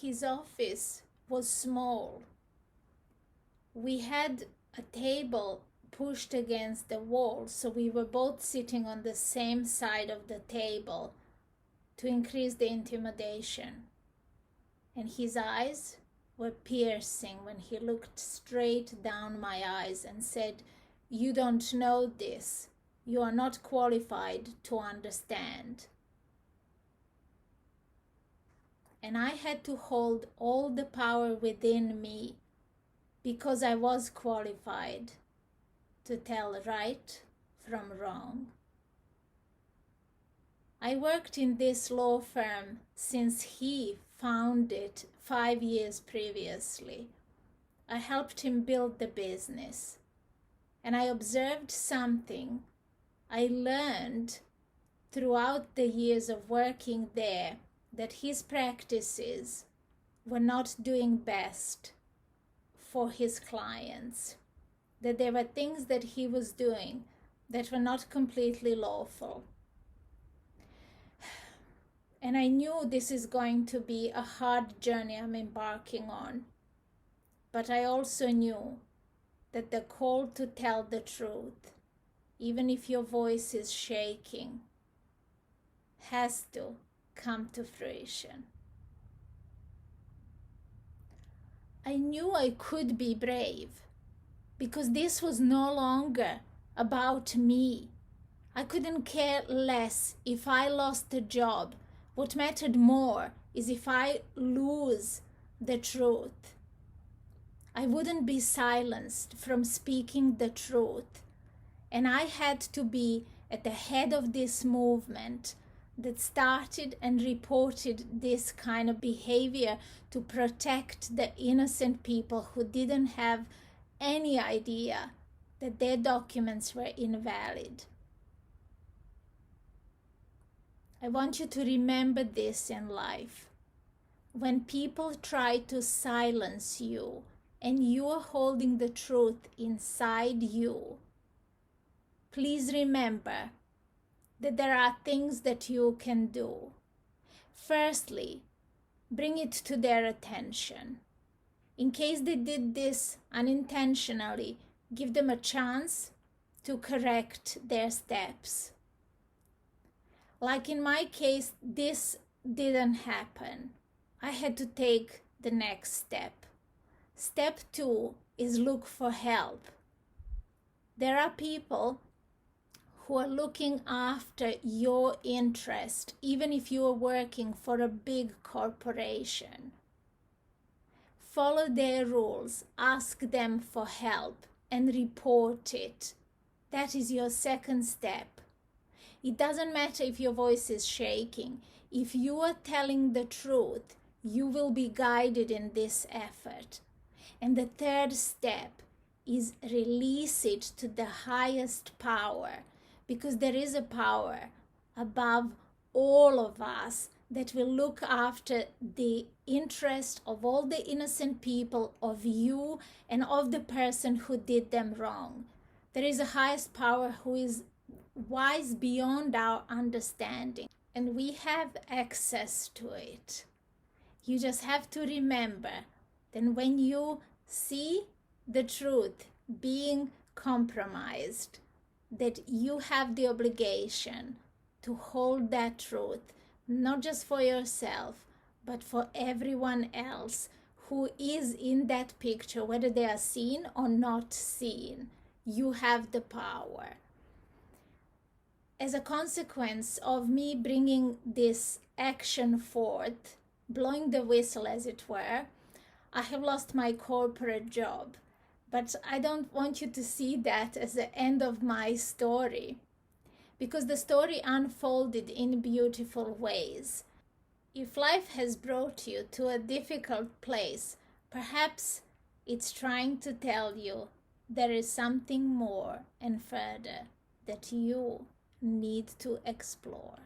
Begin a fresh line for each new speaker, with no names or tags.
His office was small. We had a table pushed against the wall, so we were both sitting on the same side of the table to increase the intimidation. And his eyes were piercing when he looked straight down my eyes and said, "You don't know this. You are not qualified to understand." And I had to hold all the power within me because I was qualified to tell right from wrong. I worked in this law firm since he founded it 5 years previously. I helped him build the business, and I observed something. I learned throughout the years of working there that his practices were not doing best for his clients, that there were things that he was doing that were not completely lawful. And I knew this is going to be a hard journey I'm embarking on. But I also knew that the call to tell the truth, even if your voice is shaking, has to come to fruition. I knew I could be brave because this was no longer about me. I couldn't care less if I lost a job. What mattered more is if I lose the truth. I wouldn't be silenced from speaking the truth. And I had to be at the head of this movement that started and reported this kind of behavior to protect the innocent people who didn't have any idea that their documents were invalid. I want you to remember this in life. When people try to silence you and you are holding the truth inside you, please remember that there are things that you can do. Firstly, bring it to their attention. In case they did this unintentionally, give them a chance to correct their steps. Like in my case, this didn't happen. I had to take the next step. Step 2 is look for help. There are people who are looking after your interest, even if you are working for a big corporation. Follow their rules, ask them for help, and report it. That is your second step. It doesn't matter if your voice is shaking. If you are telling the truth, you will be guided in this effort. And the third step is release it to the highest power, because there is a power above all of us that will look after the interest of all the innocent people, of you, and of the person who did them wrong. There is a highest power who is wise beyond our understanding, and we have access to it. You just have to remember that when you see the truth being compromised, that you have the obligation to hold that truth, not just for yourself, but for everyone else who is in that picture, whether they are seen or not seen. You have the power. As a consequence of me bringing this action forth, blowing the whistle as it were, I have lost my corporate job. But I don't want you to see that as the end of my story, because the story unfolded in beautiful ways. If life has brought you to a difficult place, perhaps it's trying to tell you there is something more and further that you need to explore.